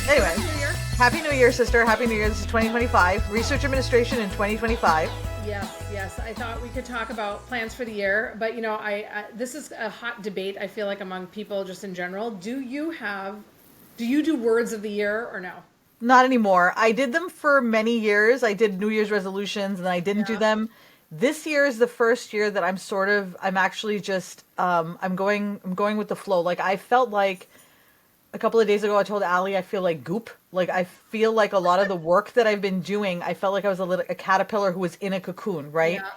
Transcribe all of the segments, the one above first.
Anyway, Happy New Year. Happy New Year, sister. Happy New Year. This is 2025. Research Administration in 2025. Yes. I thought we could talk about plans for the year, but I this is a hot debate. I feel like among people just in general. Do you do words of the year or no? Not anymore. I did them for many years. I did New Year's resolutions and then I didn't do Yeah. them. This year is the first year that I'm actually just, I'm going with the flow. Like I felt like a couple of days ago, I told Ali I feel like goop. Like I feel like a lot of the work that I've been doing, I felt like I was a caterpillar who was in a cocoon, right? Yeah.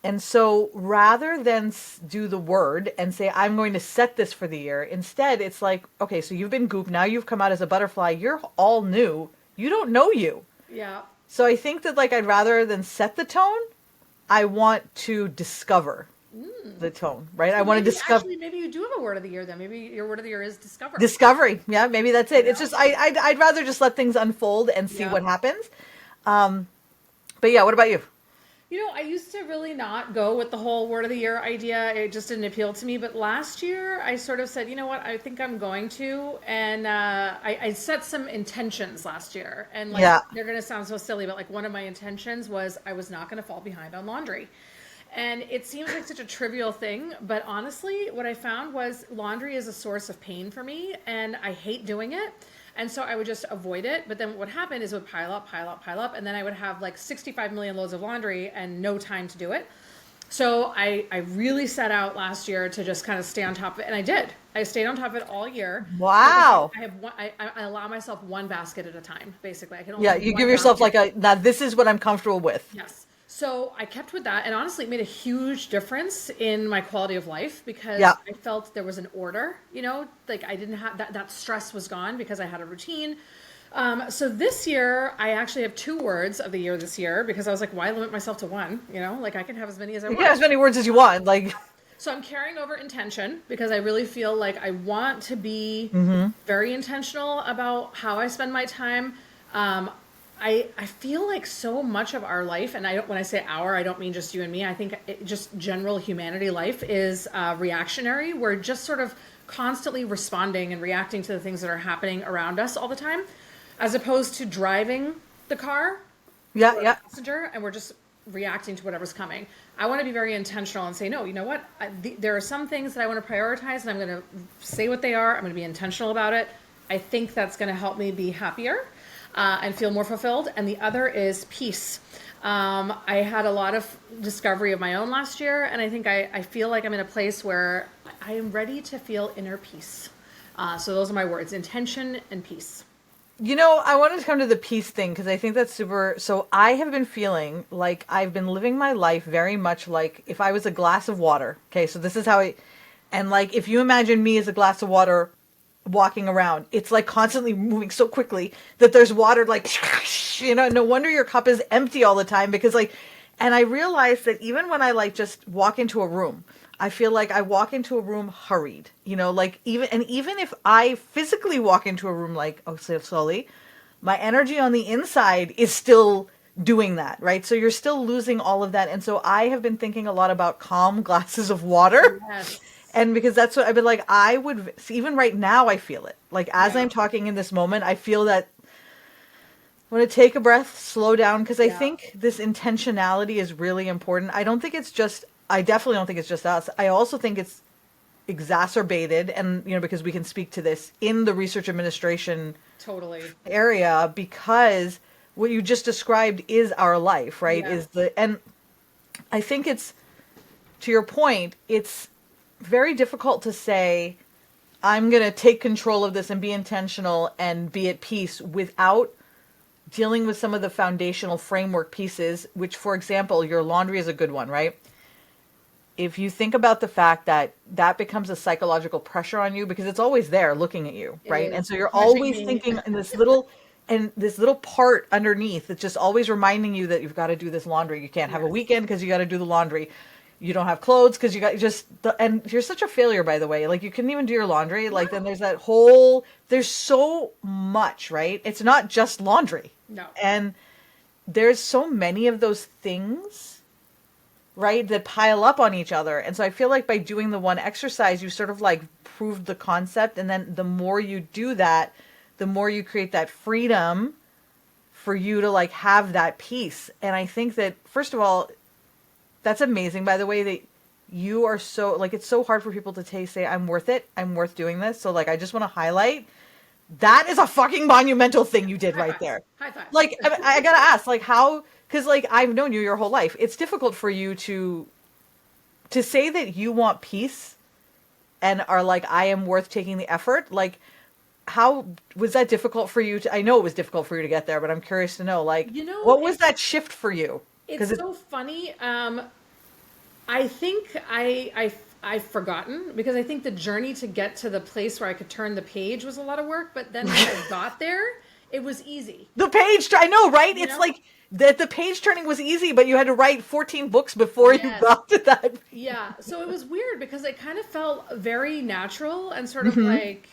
And so rather than do the word and say, I'm going to set this for the year, instead it's like, okay, so you've been goop. Now you've come out as a butterfly. You're all new. You don't know you. Yeah. So I think that like I'd rather than set the tone, I want to discover the tone, right? I So want to maybe discover maybe you do have a word of the year then. Maybe your word of the year is discover. discovery. Yeah, maybe that's it. It's Yeah. just I'd rather just let things unfold and see Yeah. what happens. But yeah, what about you? I used to really not go with the whole word of the year idea. It just didn't appeal to me. But last year, I sort of said, you know what, I think I'm going to. And I set some intentions last year. And like, Yeah. they're going to sound so silly, but like one of my intentions was I was not going to fall behind on laundry. And it seems like such a trivial thing, but honestly, what I found was laundry is a source of pain for me, and I hate doing it. And so I would just avoid it. But then what would happen is it would pile up, and then I would have like 65 million loads of laundry and no time to do it. So I really set out last year to just kind of stay on top of it, and I did. I stayed on top of it all year. Wow. I have one, I allow myself one basket at a time, basically. I can only Yeah, have you one give yourself basket. like now this is what I'm comfortable with. Yes. So I kept with that, and honestly, it made a huge difference in my quality of life because Yeah. I felt there was an order, like I didn't have that stress was gone because I had a routine. So this year, I actually have two words of the year this year because I was like, why limit myself to one? Like I can have as many as I You can have want. as many words as you want. Like, So I'm carrying over intention because I really feel like I want to be very intentional about how I spend my time. Um, I feel like so much of our life, and when I say our, I don't mean just you and me. I think just general humanity life is reactionary. We're just sort of constantly responding and reacting to the things that are happening around us all the time, as opposed to driving the car yeah, yeah. passenger and we're just reacting to whatever's coming. I want to be very intentional and say, no, you know what? There are some things that I want to prioritize and I'm going to say what they are. I'm going to be intentional about it. I think that's going to help me be happier and feel more fulfilled. And the other is peace. I had a lot of discovery of my own last year, and I think I feel like I'm in a place where I am ready to feel inner peace. So those are my words: intention and peace. I wanted to come to the peace thing because I think that's super. So I have been feeling like I've been living my life very much like if I was a glass of water. Okay, so this is how and like if you imagine me as a glass of water walking around, it's like constantly moving so quickly that there's water like, no wonder your cup is empty all the time because like, and I realized that even when I like just walk into a room, I feel like I walk into a room hurried, like even if I physically walk into a room like, oh, so slowly, my energy on the inside is still doing that, right? So you're still losing all of that. And so I have been thinking a lot about calm glasses of water. Yes. And because that's what I've been like, I would, even right now, I feel it. Like as Yeah. I'm talking in this moment, I feel that I want to take a breath, slow down, because I Yeah. think this intentionality is really important. I definitely don't think it's just us. I also think it's exacerbated, and, because we can speak to this in the research administration Totally. area, because what you just described is our life, right? Yes. And I think to your point, it's very difficult to say, I'm going to take control of this and be intentional and be at peace without dealing with some of the foundational framework pieces, which, for example, your laundry is a good one, right? If you think about the fact that that becomes a psychological pressure on you because it's always there looking at you, It right? And is. so It's you're nudging always me. thinking in this little part underneath that's just always reminding you that you've got to do this laundry. You can't have a Yes. weekend because you got to do the laundry. You don't have clothes because and you're such a failure, by the way. Like you couldn't even do your laundry. Like then there's so much, right? It's not just laundry. No. And there's so many of those things, right, that pile up on each other. And so I feel like by doing the one exercise, you sort of like proved the concept. And then the more you do that, the more you create that freedom for you to like have that peace. And I think that, first of all, that's amazing, by the way, that you are so like, it's so hard for people to say, I'm worth it. I'm worth doing this. So like, I just want to highlight that is a fucking monumental thing you did High right five. there. High five. Like, I gotta ask, like, how, because like, I've known you your whole life. It's difficult for you to say that you want peace and are like, I am worth taking the effort. Like, how was that difficult for you to, I know it was difficult for you to get there, but I'm curious to know, like, what was that shift for you? It's so funny. I think I've forgotten, because I think the journey to get to the place where I could turn the page was a lot of work, but then when I got there, it was easy. The page, I know, right? It's know? like the page turning was easy, but you had to write 14 books before you got to that. Yeah. So it was weird because it kind of felt very natural and sort of like,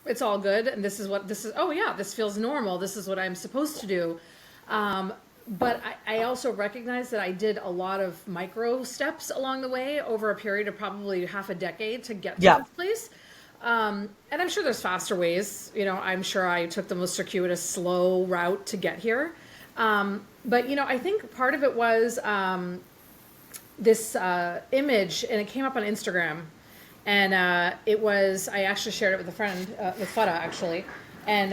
it's all good. And this is, oh yeah, this feels normal. This is what I'm supposed to do. But I also recognize that I did a lot of micro steps along the way over a period of probably half a decade to get to this place. And I'm sure there's faster ways. I'm sure I took the most circuitous, slow route to get here. But, I think part of it was this image, and it came up on Instagram. And I actually shared it with a friend, with Fada, actually. And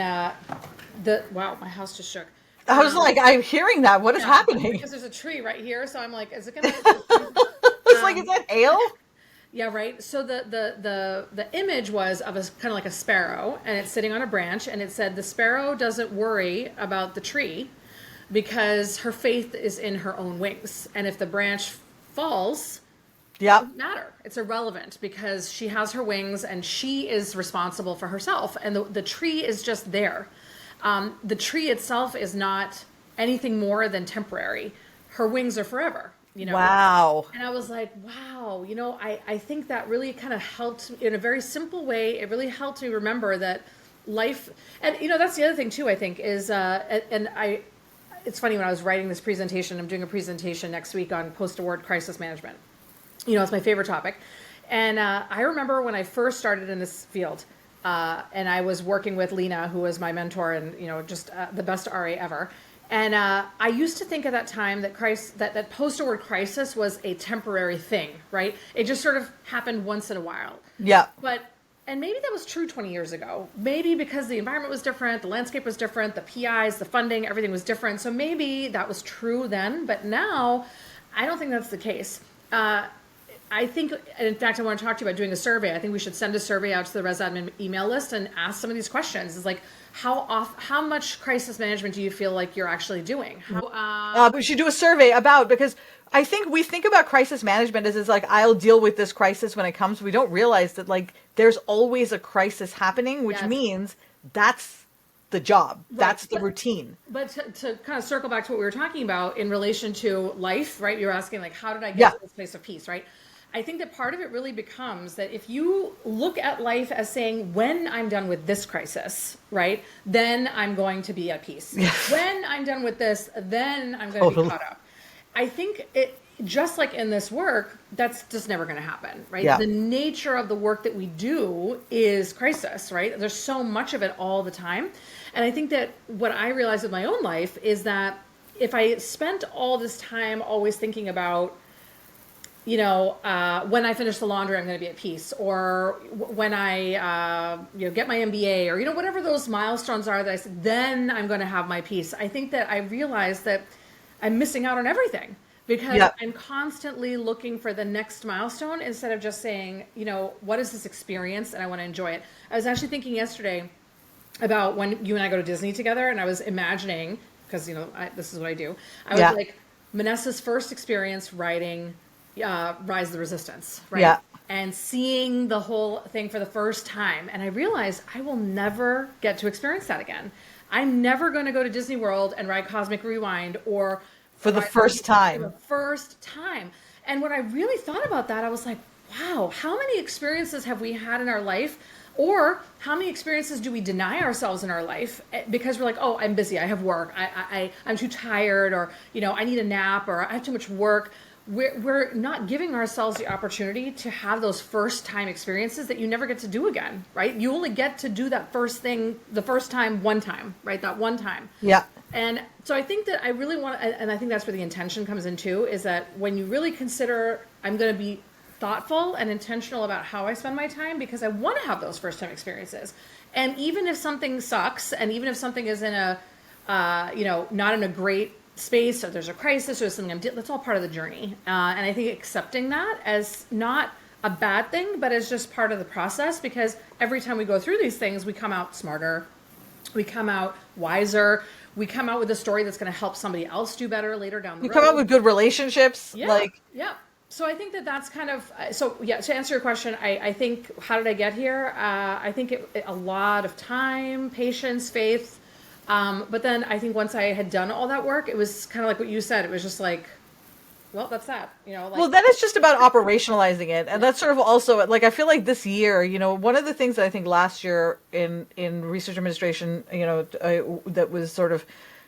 wow, my house just shook. I was like, I'm hearing that. What is happening? Because there's a tree right here, so I'm like, is it gonna? It's like, is that hail? Yeah, right. So the image was of a kind of like a sparrow, and it's sitting on a branch, and it said the sparrow doesn't worry about the tree because her faith is in her own wings, and if the branch falls, it doesn't matter. It's irrelevant because she has her wings, and she is responsible for herself, and the tree is just there. The tree itself is not anything more than temporary. Her wings are forever, Wow. And I was like, wow, I think that really kind of helped in a very simple way. It really helped me remember that life, and that's the other thing too, I think is, it's funny, when I was writing this presentation, I'm doing a presentation next week on post-award crisis management. It's my favorite topic. And I remember when I first started in this field, and I was working with Lena, who was my mentor and, just the best RA ever. And I used to think at that time that that post-award crisis was a temporary thing, right? It just sort of happened once in a while. Yeah. And maybe that was true 20 years ago. Maybe because the environment was different, the landscape was different, the PIs, the funding, everything was different. So maybe that was true then. But now, I don't think that's the case. I think, and in fact, I want to talk to you about doing a survey. I think we should send a survey out to the Res Admin email list and ask some of these questions. It's like, how much crisis management do you feel like you're actually doing? We should do a survey because I think we think about crisis management as like, I'll deal with this crisis when it comes. We don't realize that like there's always a crisis happening, which means that's the job. Right. That's the routine. But to kind of circle back to what we were talking about in relation to life, right? You're asking like, how did I get to this place of peace, right? I think that part of it really becomes that if you look at life as saying, when I'm done with this crisis, right, then I'm going to be at peace. When I'm done with this, then I'm going to be caught up. I think it, just like in this work, that's just never going to happen, right? Yeah. The nature of the work that we do is crisis, right? There's so much of it all the time. And I think that what I realized with my own life is that if I spent all this time always thinking about, when I finish the laundry, I'm going to be at peace, or when I, get my MBA, or, whatever those milestones are that I said, then I'm going to have my peace. I think that I realized that I'm missing out on everything because I'm constantly looking for the next milestone instead of just saying, what is this experience? And I want to enjoy it. I was actually thinking yesterday about when you and I go to Disney together, and I was imagining, because, this is what I do. I was like, Minessa's first experience writing Rise of the Resistance, right? Yeah. And seeing the whole thing for the first time. And I realized I will never get to experience that again. I'm never going to go to Disney World and ride Cosmic Rewind or for the first time. For the first time. And when I really thought about that, I was like, wow, how many experiences have we had in our life? Or how many experiences do we deny ourselves in our life because we're like, oh, I'm busy, I have work, I'm too tired, or, I need a nap, or I have too much work. we're not giving ourselves the opportunity to have those first time experiences that you never get to do again, right? You only get to do that first thing the first time, one time, right? That one time. Yeah. And so I think that I really want, and I think that's where the intention comes in too, is that when you really consider, I'm going to be thoughtful and intentional about how I spend my time, because I want to have those first time experiences. And even if something sucks, and even if something is in a, not in a great space, or there's a crisis or something, that's all part of the journey. And I think accepting that as not a bad thing, but as just part of the process, because every time we go through these things, we come out smarter, we come out wiser, we come out with a story that's going to help somebody else do better later down the road. You come up with good relationships. Yeah. Yeah. So I think that that's kind of, so yeah, to answer your question, I think, how did I get here? I think a lot of time, patience, faith. But then I think once I had done all that work, it was kind of like what you said. It was just like, well, that's that, Well, then it's just about operationalizing it. And that's sort of also, like, I feel like this year, one of the things that I think last year in research administration, that was sort of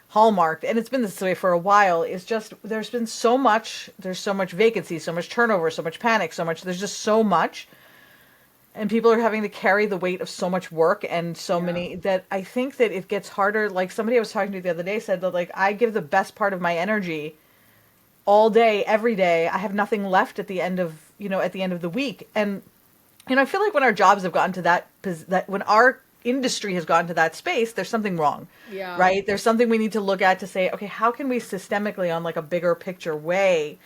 hallmarked, and it's been this way for a while, is just there's so much vacancy, so much turnover, so much panic, there's just so much. And people are having to carry the weight of so much work and so many, that I think that it gets harder. Like somebody I was talking to the other day said that, like, I give the best part of my energy all day, every day. I have nothing left at the end of the week. And, I feel like when our jobs have gotten to that when our industry has gotten to that space, there's something wrong. Yeah. Right? There's something we need to look at to say, okay, how can we systemically, on like a bigger picture way,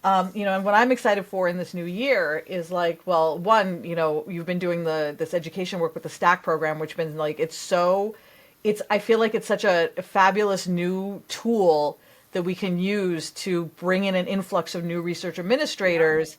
and what I'm excited for in this new year is like, well, one, you've been doing this education work with the STACK program, which been like, I feel like it's such a fabulous new tool that we can use to bring in an influx of new research administrators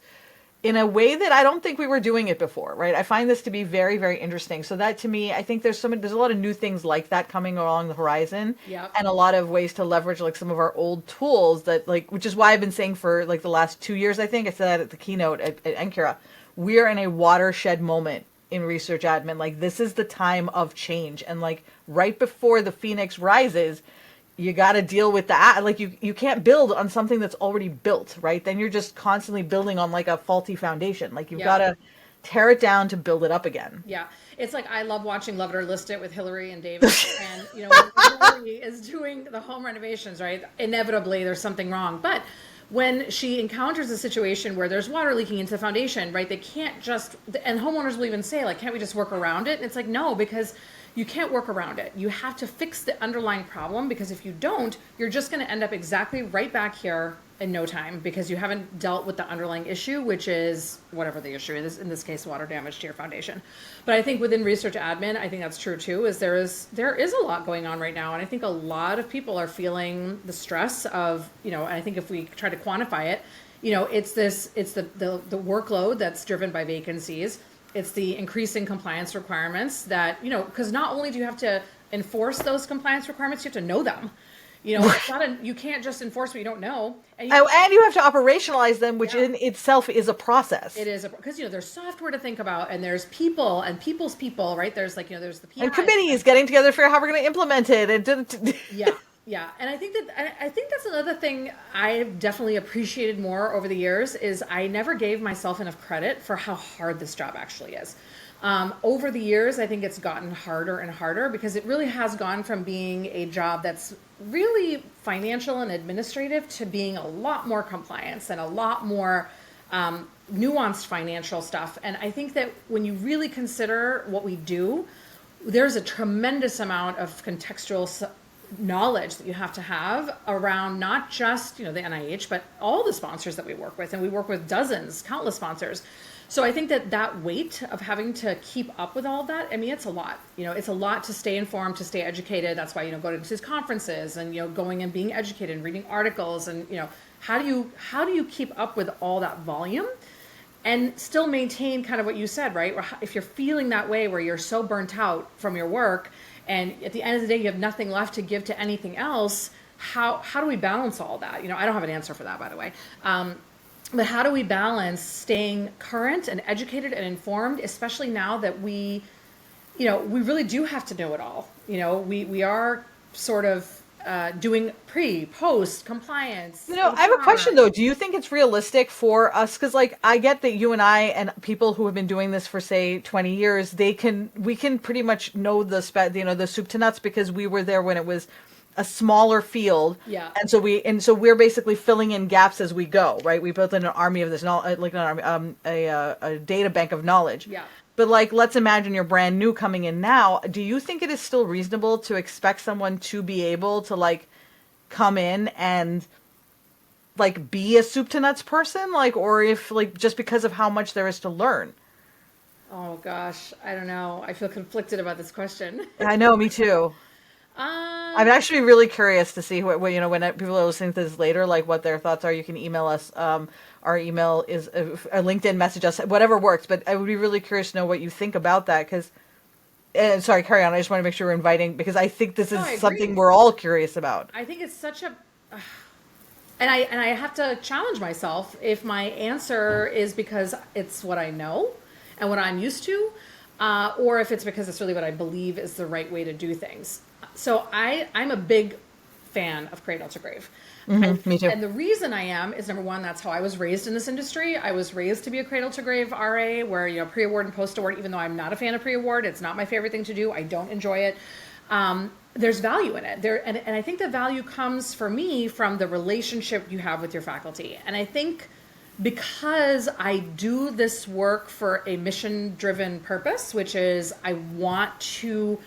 in a way that I don't think we were doing it before, right? I find this to be very, very interesting. So that, to me, I think there's a lot of new things like that coming along the horizon, and a lot of ways to leverage like some of our old tools that, like, which is why I've been saying for like the last 2 years, I think I said that at the keynote at NCURA, we're in a watershed moment in research admin. Like, this is the time of change, and like right before the phoenix rises, you got to deal with that. Like, you can't build on something that's already built, right? Then you're just constantly building on like a faulty foundation. Like, you've got to tear it down to build it up again. Yeah. It's like, I love watching Love It or List It with Hillary and David. And, when Hillary is doing the home renovations, right? Inevitably, there's something wrong. But when she encounters a situation where there's water leaking into the foundation, right? They can't just, and homeowners will even say, like, can't we just work around it? And it's like, no, because you can't work around it. You have to fix the underlying problem, because if you don't, you're just going to end up exactly right back here in no time, because you haven't dealt with the underlying issue, which is whatever the issue is, in this case, water damage to your foundation. But I think within research admin, I think that's true too, is there is a lot going on right now. And I think a lot of people are feeling the stress of, and I think if we try to quantify it, it's the workload that's driven by vacancies. It's the increasing compliance requirements that, because not only do you have to enforce those compliance requirements, you have to know them. It's not you can't just enforce what you don't know. And you have to operationalize them, which in itself is a process. It is, because, there's software to think about, and there's people and people's people, right? There's like, there's the PIs. And committees getting together for how we're going to implement it. And Yeah. And I think that's another thing I've definitely appreciated more over the years, is I never gave myself enough credit for how hard this job actually is. Over the years, I think it's gotten harder and harder, because it really has gone from being a job that's really financial and administrative to being a lot more compliance and a lot more nuanced financial stuff. And I think that when you really consider what we do, there's a tremendous amount of contextual knowledge that you have to have around not just, the NIH, but all the sponsors that we work with. And we work with countless sponsors. So I think that weight of having to keep up with all of that, I mean, it's a lot. It's a lot to stay informed, to stay educated. That's why, go to these conferences and, going and being educated and reading articles. And, how do you keep up with all that volume and still maintain kind of what you said, right? If you're feeling that way, where you're so burnt out from your work, and at the end of the day, you have nothing left to give to anything else, how do we balance all that? I don't have an answer for that, by the way. But how do we balance staying current and educated and informed, especially now that we really do have to know it all. We are sort of doing pre, post, compliance, I have a HR. question though. Do you think it's realistic for us? Because like I get that you and I and people who have been doing this for say 20 years, we can pretty much know the soup to nuts because we were there when it was a smaller field. Yeah. And so we're basically filling in gaps as we go, right? We built an army of this knowledge, like an army, a data bank of knowledge. Yeah. But like, let's imagine you're brand new coming in now. Do you think it is still reasonable to expect someone to be able to like come in and like be a soup to nuts person, like, or if like just because of how much there is to learn? Oh gosh, I don't know. I feel conflicted about this question. I know, me too. I'm Um, actually really curious to see what when people are listening to this later, like what their thoughts are. You can email us. Our email is a LinkedIn message us, whatever works. But I would be really curious to know what you think about that. Because, sorry, carry on. I just want to make sure we're inviting because I think this no, is I something agree. we're all curious about. I think it's such a, and I have to challenge myself if my answer is because it's what I know and what I'm used to, or if it's because it's really what I believe is the right way to do things. So I'm a big fan of cradle to grave. Me too. And the reason I am is number one, that's how I was raised in this industry. I was raised to be a cradle to grave RA, where pre-award and post-award. Even though I'm not a fan of pre-award, it's not my favorite thing to do. I don't enjoy it. There's value in it and I think the value comes for me from the relationship you have with your faculty. And I think because I do this work for a mission-driven purpose, which is I want to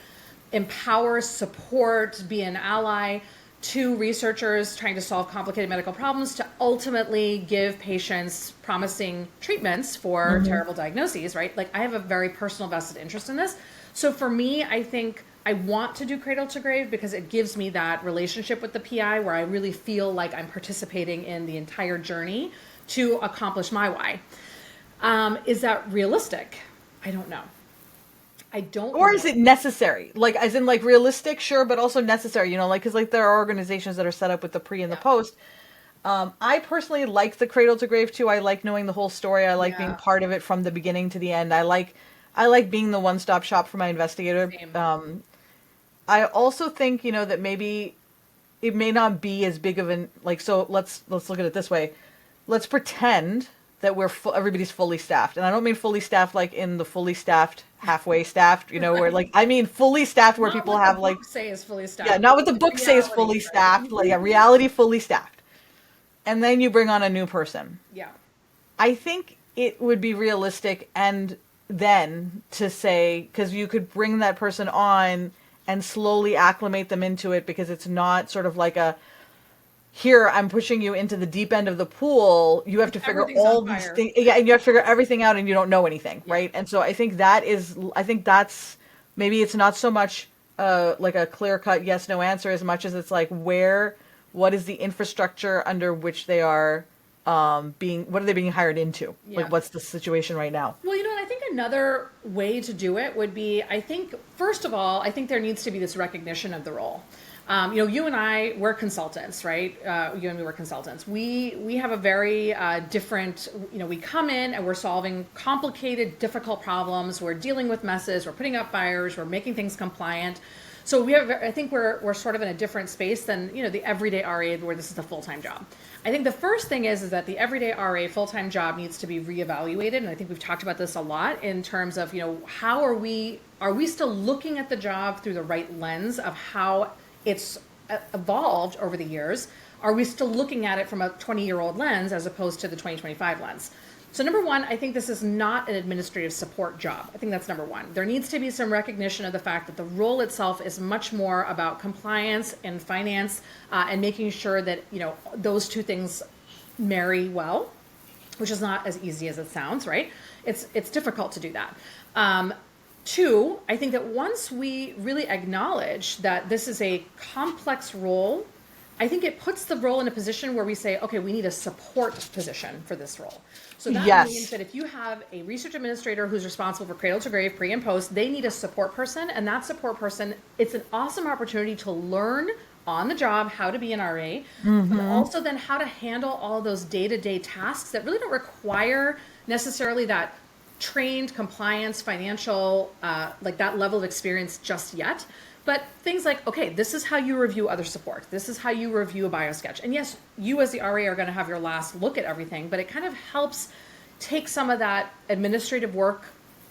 empower, support, be an ally to researchers trying to solve complicated medical problems to ultimately give patients promising treatments for terrible diagnoses, right? Like I have a very personal vested interest in this. So for me, I think I want to do cradle to grave because it gives me that relationship with the PI where I really feel like I'm participating in the entire journey to accomplish my why. Is that realistic? I don't know. I don't Or know. is it necessary? Like, as in, like, realistic, sure, but also necessary, like, because, like, there are organizations that are set up with the pre and the post. I personally like the cradle to grave, too. I like knowing the whole story. I like being Yeah. part of it from the beginning to the end. I like being the one-stop shop for my investigator. Same. I also think, that maybe it may not be as big of an, like, so let's look at it this way. Let's pretend that everybody's fully staffed. And I don't mean fully staffed like in the fully staffed, halfway staffed, where like, I mean fully staffed where Not people what have the like, books say is fully staffed. yeah, not what the book says Reality, fully right? staffed, like a reality fully staffed. And then you bring on a new person. Yeah. I think it would be realistic and then to say, because you could bring that person on and slowly acclimate them into it because it's not sort of like here, I'm pushing you into the deep end of the pool. You have to figure Everything's all on these fire. things. Yeah, and you have to figure everything out and you don't know anything, right? And so I think that's, maybe it's not so much like a clear cut yes, no answer as much as it's like what is the infrastructure under which they are what are they being hired into? Yeah. Like, what's the situation right now? Well, and I think another way to do it would be, I think, first of all, I think there needs to be this recognition of the role. You and I, we're consultants, right? You and me, we're consultants. We have a very different, we come in and we're solving complicated, difficult problems. We're dealing with messes. We're putting out fires. We're making things compliant. So I think we're sort of in a different space than, the everyday RA where this is a full-time job. I think the first thing is that the everyday RA full-time job needs to be reevaluated. And I think we've talked about this a lot in terms of, how are we still looking at the job through the right lens of how it's evolved over the years? Are we still looking at it from a 20-year-old lens as opposed to the 2025 lens? So number one, I think this is not an administrative support job. I think that's number one. There needs to be some recognition of the fact that the role itself is much more about compliance and finance and making sure that, those two things marry well, which is not as easy as it sounds, right? It's difficult to do that. Two, I think that once we really acknowledge that this is a complex role, I think it puts the role in a position where we say, okay, we need a support position for this role. So that means that if you have a research administrator who's responsible for cradle to grave, pre and post, they need a support person. And that support person, it's an awesome opportunity to learn on the job how to be an RA, but also then how to handle all those day-to-day tasks that really don't require necessarily that trained compliance, financial, like that level of experience just yet. But things like, okay, this is how you review other support. This is how you review a bio sketch. And yes, you as the RA are going to have your last look at everything, but it kind of helps take some of that administrative work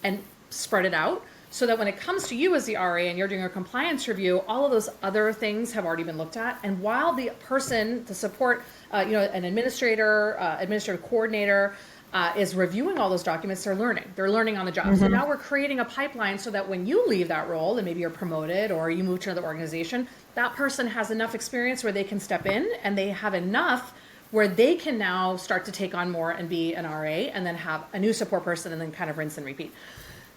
and spread it out so that when it comes to you as the RA and you're doing a compliance review, all of those other things have already been looked at. And while the person, the support, an administrator, administrative coordinator, is reviewing all those documents, they're learning. They're learning on the job. So now we're creating a pipeline so that when you leave that role and maybe you're promoted or you move to another organization, that person has enough experience where they can step in and they have enough where they can now start to take on more and be an RA and then have a new support person and then kind of rinse and repeat.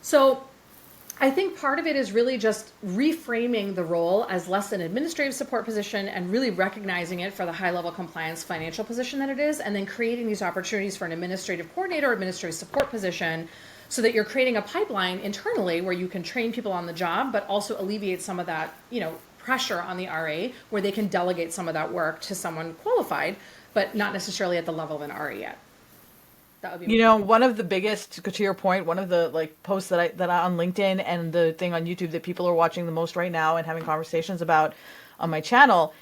So I think part of it is really just reframing the role as less an administrative support position and really recognizing it for the high level compliance financial position that it is, and then creating these opportunities for an administrative coordinator or administrative support position so that you're creating a pipeline internally where you can train people on the job, but also alleviate some of that, pressure on the RA where they can delegate some of that work to someone qualified, but not necessarily at the level of an RA yet. That would be one of the biggest, to your point, one of the posts that I on LinkedIn and the thing on YouTube that people are watching the most right now and having conversations about on my channel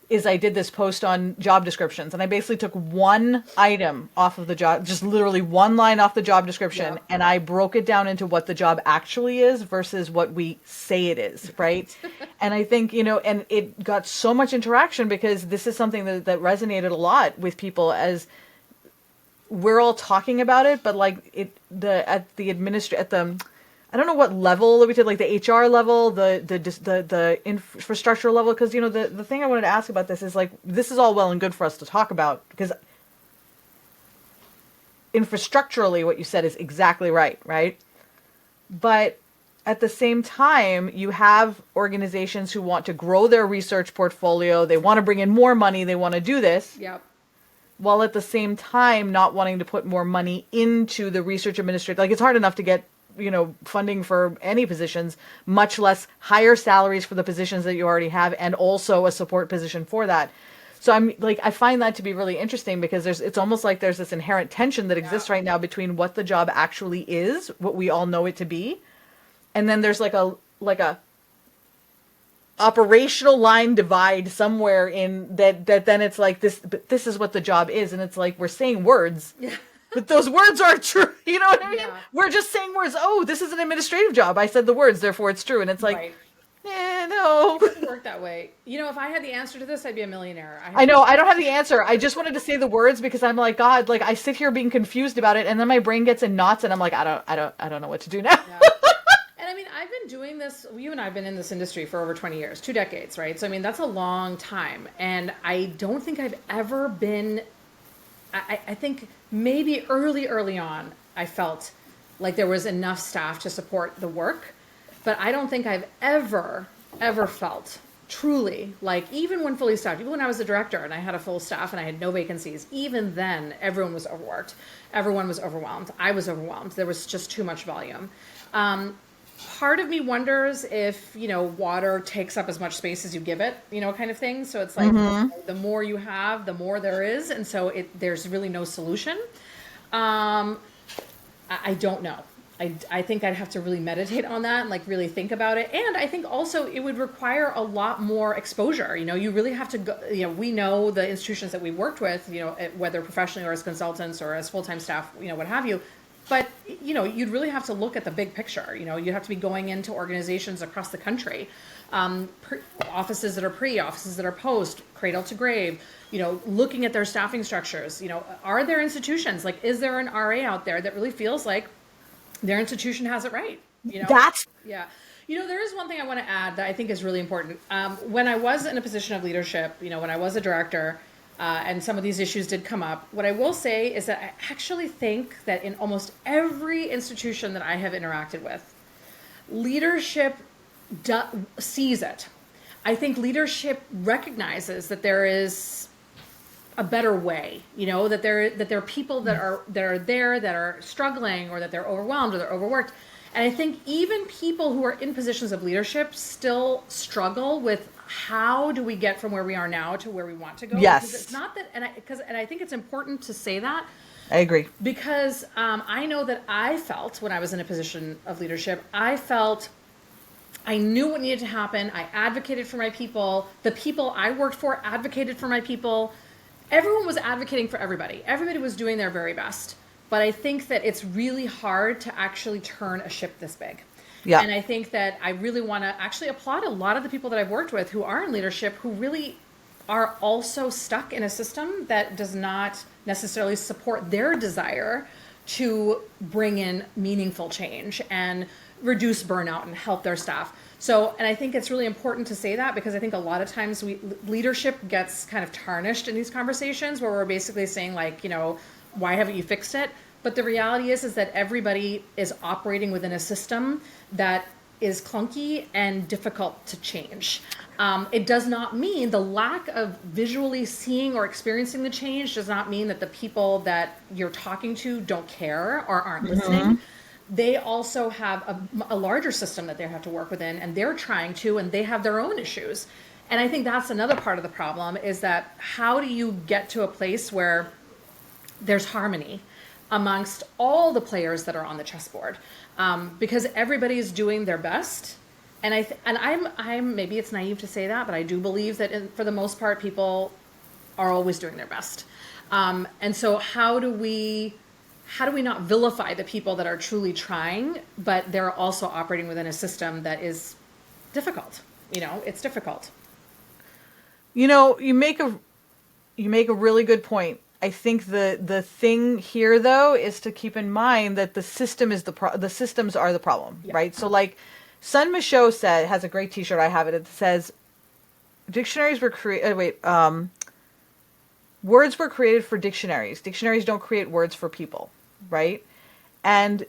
is I did this post on job descriptions, and I basically took one item off of the job, just literally one line off the job description, and I broke it down into what the job actually is versus what we say it is, right? And I think, and it got so much interaction because this is something that resonated a lot with people as we're all talking about it, but I don't know what level that we did, like the HR level, the infrastructure level, because the thing I wanted to ask about this is this is all well and good for us to talk about because infrastructurally what you said is exactly right? But at the same time, you have organizations who want to grow their research portfolio, they want to bring in more money, they want to do this. Yep. While at the same time not wanting to put more money into the research administrator. It's hard enough to get, funding for any positions, much less higher salaries for the positions that you already have and also a support position for that. So I find that to be really interesting because it's almost like there's this inherent tension that exists right now between what the job actually is, what we all know it to be, and then there's like a operational line divide somewhere in that then it's like this is what the job is, and it's like we're saying words, but those words aren't true. You know what I mean? Yeah. We're just saying words. Oh, this is an administrative job. I said the words, therefore it's true. And it's like, right. No. It doesn't work that way. If I had the answer to this, I'd be a millionaire. I know. I don't have the answer. I just wanted to say the words because I'm like, God, I sit here being confused about it, and then my brain gets in knots, and I'm like, I don't know what to do now. Yeah. I've been doing this, you and I have been in this industry for over 20 years, 2 decades, right? So, that's a long time. And I don't think I've ever been, I think maybe early on, I felt like there was enough staff to support the work. But I don't think I've ever felt truly even when fully staffed, even when I was a director and I had a full staff and I had no vacancies, even then everyone was overworked. Everyone was overwhelmed. I was overwhelmed. There was just too much volume. Part of me wonders if, water takes up as much space as you give it, kind of thing. So it's the more you have, the more there is. And so there's really no solution. I don't know. I think I'd have to really meditate on that and really think about it. And I think also it would require a lot more exposure. You really have to go, we know the institutions that we worked with, whether professionally or as consultants or as full-time staff, what have you. But, you'd really have to look at the big picture. You have to be going into organizations across the country, offices that are pre, offices that are post, cradle to grave, looking at their staffing structures. Are there institutions, is there an RA out there that really feels like their institution has it right? That's... Yeah. There is one thing I want to add that I think is really important. When I was in a position of leadership, when I was a director, and some of these issues did come up. What I will say is that I actually think that in almost every institution that I have interacted with, leadership sees it. I think leadership recognizes that there is a better way, that there are people that are there that are struggling or that they're overwhelmed or they're overworked. And I think even people who are in positions of leadership still struggle with how do we get from where we are now to where we want to go? Yes. Because it's not that, and I think it's important to say that. I agree. Because I know that I felt when I was in a position of leadership, I felt I knew what needed to happen. I advocated for my people. The people I worked for advocated for my people. Everyone was advocating for everybody. Everybody was doing their very best. But I think that it's really hard to actually turn a ship this big. Yeah. And I think that I really want to actually applaud a lot of the people that I've worked with who are in leadership, who really are also stuck in a system that does not necessarily support their desire to bring in meaningful change and reduce burnout and help their staff. So, and I think it's really important to say that, because I think a lot of times leadership gets kind of tarnished in these conversations where we're basically saying, like, why haven't you fixed it? But the reality is that everybody is operating within a system that is clunky and difficult to change. It does not mean the lack of visually seeing or experiencing the change does not mean that the people that you're talking to don't care or aren't listening. They also have a larger system that they have to work within, and they're trying to, and they have their own issues. And I think that's another part of the problem, is that how do you get to a place where there's harmony amongst all the players that are on the chessboard, because everybody's doing their best. And I'm maybe it's naive to say that, but I do believe that for the most part, people are always doing their best. And so how do we not vilify the people that are truly trying, but they're also operating within a system that is difficult? It's difficult. You make a really good point. I think the thing here, though, is to keep in mind that the system is the systems are the problem, right? So, like, Sun Michaud has a great T-shirt. I have it. It says, "Dictionaries were created. Words were created for dictionaries. Dictionaries don't create words for people, right?" And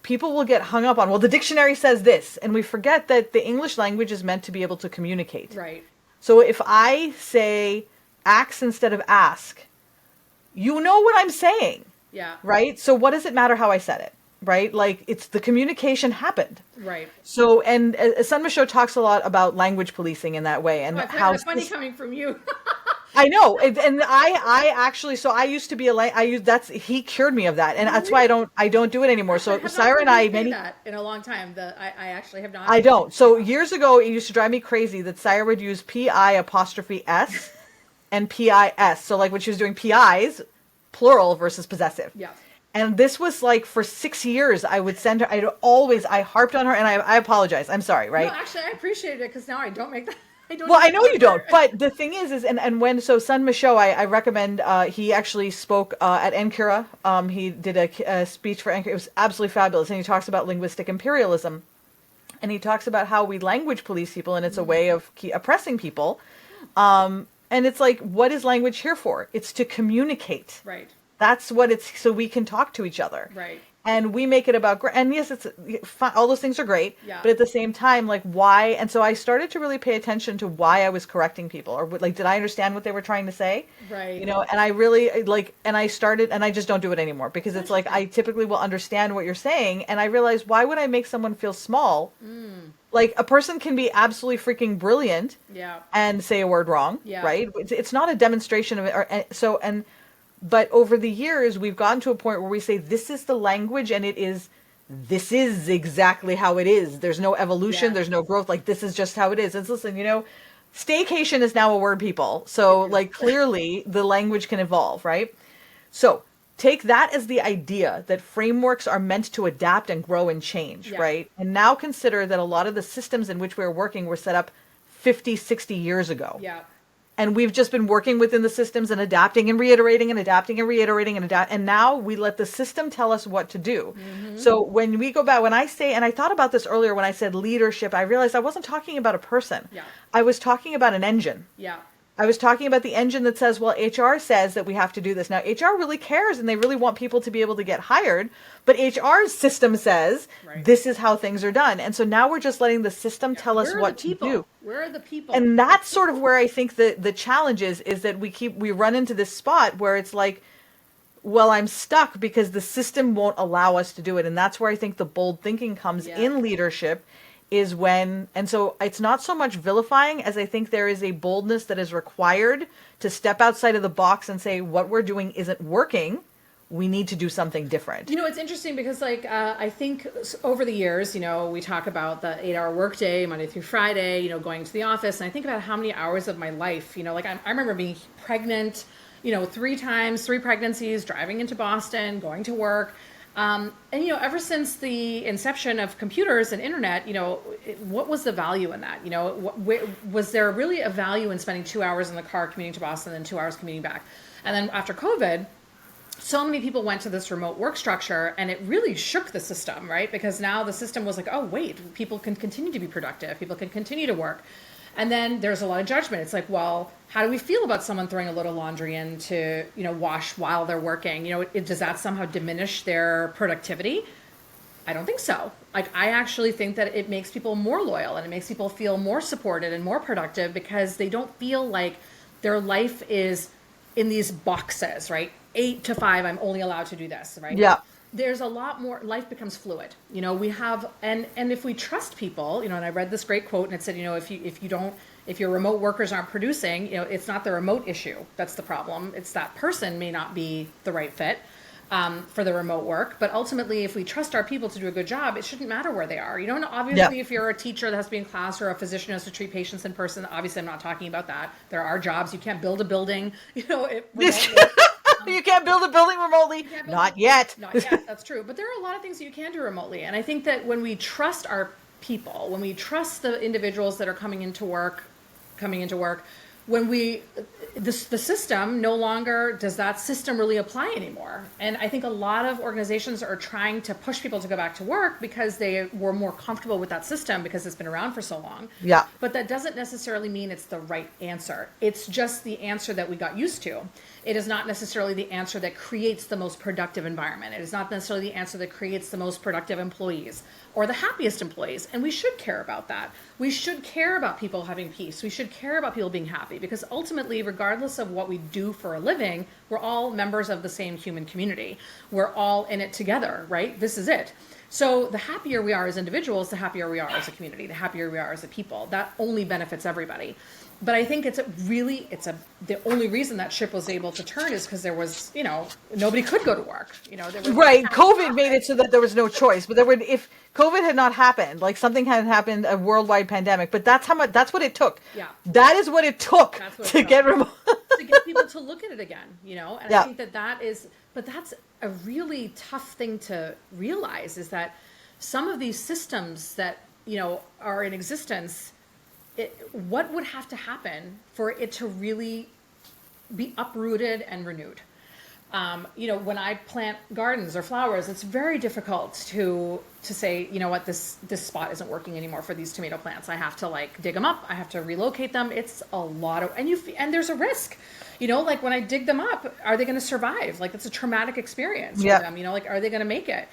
people will get hung up on, well, the dictionary says this, and we forget that the English language is meant to be able to communicate. Right. So if I say ax instead of ask, you know what I'm saying. Yeah. Right? So what does it matter how I said it? Right? Like, it's the communication happened. Right. So, and Sun Michaud talks a lot about language policing in that way, and how it's funny coming from you. I know, and I actually, so I used to be he cured me of that, and that's why I don't do it anymore. So Saira and I that in a long time. I actually have not. I don't. So years ago, it used to drive me crazy that Saira would use PI''S and PIS. So, like, when she was doing PIs, plural versus possessive. Yeah. And this was like for 6 years, I would send her, I harped on her, and I apologize. I'm sorry, right? No, actually, I appreciated it, because now I don't make that. Well, I know you don't, but the thing is so Sun Michaud, I recommend, he actually spoke at NCURA. He did a speech for NCURA. It was absolutely fabulous. And he talks about linguistic imperialism. And he talks about how we language police people, and it's a way of oppressing people. And it's like, what is language here for? It's to communicate. Right. That's what it's, so we can talk to each other. Right. And we make it about, and yes, it's all those things are great, yeah. But at the same time, like, why? And so I started to really pay attention to why I was correcting people, or like, did I understand what they were trying to say? Right. And I really and I started, and I just don't do it anymore, because it's like, I typically will understand what you're saying, and I realize, why would I make someone feel small? Like, a person can be absolutely freaking brilliant, and say a word wrong, right? It's not a demonstration of it, but over the years, we've gotten to a point where we say, this is the language, and this is exactly how it is. There's no evolution. There's no growth. Like, this is just how it is. And listen, staycation is now a word, people. So, like, clearly the language can evolve, right? So take that as the idea that frameworks are meant to adapt and grow and change, right? And now consider that a lot of the systems in which we're working were set up 50, 60 years ago. Yeah. And we've just been working within the systems and adapting and reiterating and adapting and reiterating and now we let the system tell us what to do. So when we go back, when I say, and I thought about this earlier when I said leadership, I realized I wasn't talking about a person. Yeah. I was talking about an engine. Yeah. I was talking about the engine that says, well, HR says that we have to do this. Now, HR really cares, and they really want people to be able to get hired, but HR's system says this is how things are done. And so now we're just letting the system tell us what to do. Where are the people? And that's sort of where I think the challenge is that we run into this spot where it's like, well, I'm stuck because the system won't allow us to do it. And that's where I think the bold thinking comes in leadership, is when, and so it's not so much vilifying as I think there is a boldness that is required to step outside of the box and say, what we're doing isn't working. we need to do something different. You know, it's interesting because like, I think over the years, you know, we talk about the 8-hour workday, Monday through Friday, you know, going to the office. And I think about how many hours of my life, you know, like I remember being pregnant, you know, 3 pregnancies, driving into Boston, going to work. And, you know, ever since the inception of computers and internet, you know, what was the value in that? You know, was there really a value in spending 2 hours in the car commuting to Boston and 2 hours commuting back? And then after COVID, so many people went to this remote work structure and it really shook the system, right? Because now the system was like, oh, wait, people can continue to be productive. People can continue to work. And then there's a lot of judgment. It's like, well, how do we feel about someone throwing a load of laundry in to, you know, wash while they're working? You know, does that somehow diminish their productivity? I don't think so. Like, I actually think that it makes people more loyal and it makes people feel more supported and more productive because they don't feel like their life is in these boxes, right? 8 to 5, I'm only allowed to do this, right? Yeah. There's a lot more, life becomes fluid. You know, we have, and if we trust people, you know, and I read this great quote and it said, you know, if your remote workers aren't producing, you know, it's not the remote issue. That's the problem. It's that person may not be the right fit for the remote work. But ultimately, if we trust our people to do a good job, it shouldn't matter where they are. You know, and obviously if you're a teacher that has to be in class or a physician has to treat patients in person, obviously I'm not talking about that. There are jobs. You can't build a building, you know, You can't build a building remotely. Not yet. Not yet. That's true. But there are a lot of things that you can do remotely. And I think that when we trust our people, when we trust the individuals that are coming into work, when the system no longer does that system really apply anymore. And I think a lot of organizations are trying to push people to go back to work because they were more comfortable with that system because it's been around for so long. Yeah. But that doesn't necessarily mean it's the right answer. It's just the answer that we got used to. It is not necessarily the answer that creates the most productive environment. It is not necessarily the answer that creates the most productive employees or the happiest employees. And we should care about that. We should care about people having peace. We should care about people being happy because ultimately, regardless of what we do for a living, we're all members of the same human community. We're all in it together, right? This is it. So the happier we are as individuals, the happier we are as a community, the happier we are as a people. That only benefits everybody. But I think the only reason that ship was able to turn is because there was, you know, nobody could go to work. You know, there was right. COVID made it so that there was no choice. But if COVID had not happened, like something had happened, a worldwide pandemic, but that's what it took. Yeah. That is what it took to get remote. To get people to look at it again, you know? And I think but that's a really tough thing to realize is that some of these systems that, you know, are in existence, what would have to happen for it to really be uprooted and renewed? You know, when I plant gardens or flowers, it's very difficult to say, you know what, this spot isn't working anymore for these tomato plants. I have to like dig them up. I have to relocate them. It's a lot of, and there's a risk, you know, like when I dig them up, are they going to survive? Like it's a traumatic experience for them, you know, like, are they going to make it?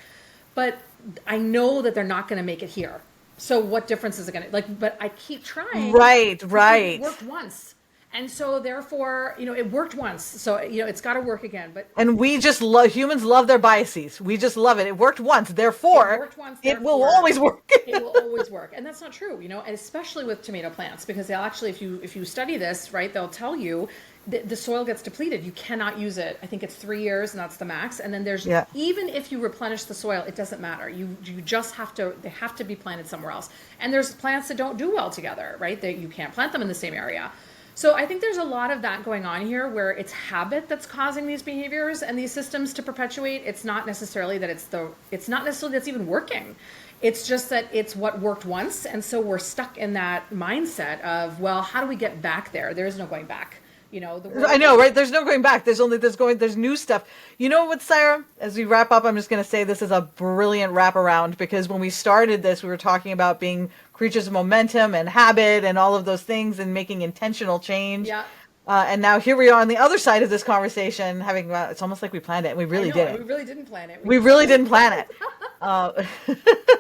But I know that they're not going to make it here. So what difference is it going to, like, but I keep trying. Right. It worked once. And so therefore, you know, it worked once. So, you know, it's got to work again. And we just humans love their biases. We just love it. It worked once. Therefore, it will always work. It will always work. And that's not true, you know, and especially with tomato plants, because they'll actually, if you study this, right, they'll tell you the soil gets depleted. You cannot use it. I think it's 3 years and that's the max. And then even if you replenish the soil, it doesn't matter. You just they have to be planted somewhere else. And there's plants that don't do well together, right? You can't plant them in the same area. So I think there's a lot of that going on here where it's habit that's causing these behaviors and these systems to perpetuate. It's not necessarily that it's not necessarily that's even working. It's just that it's what worked once. And so we're stuck in that mindset of, well, how do we get back there? There's no going back. You know, I know, right? There's no going back. There's new stuff. You know what, Saira? As we wrap up, I'm just going to say this is a brilliant wraparound because when we started this, we were talking about being creatures of momentum and habit and all of those things and making intentional change. Yeah. And now here we are on the other side of this conversation having, it's almost like we planned it and we really didn't. We really didn't plan it. We really didn't plan it.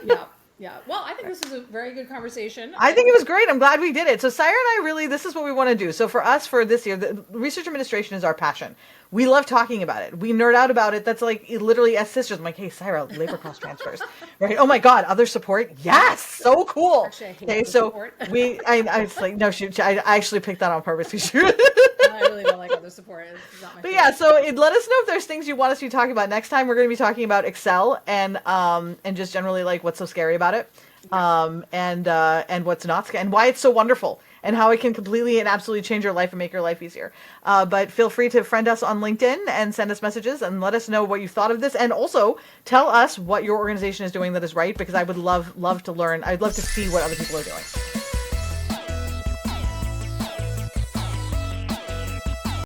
Yeah. Yeah. Well, I think this is a very good conversation. I think it was great. I'm glad we did it. So Saira and I this is what we want to do. So for us, for this year, the research administration is our passion. We love talking about it. We nerd out about it. That's like literally as sisters. I'm like, hey, Saira, labor cost transfers, right? Oh my God, other support. Yes. So cool. Actually, I hate okay. So support. I was like, no, I actually picked that on purpose. I really don't like other support. It's not my But favorite. yeah, so let us know if there's things you want us to be talking about. Next time we're going to be talking about Excel and just generally like what's so scary about it, and what's not and why it's so wonderful and how it can completely and absolutely change your life and make your life easier. But feel free to friend us on LinkedIn and send us messages and let us know what you thought of this, and also tell us what your organization is doing that is right, because I would love to learn. I'd love to see what other people are doing.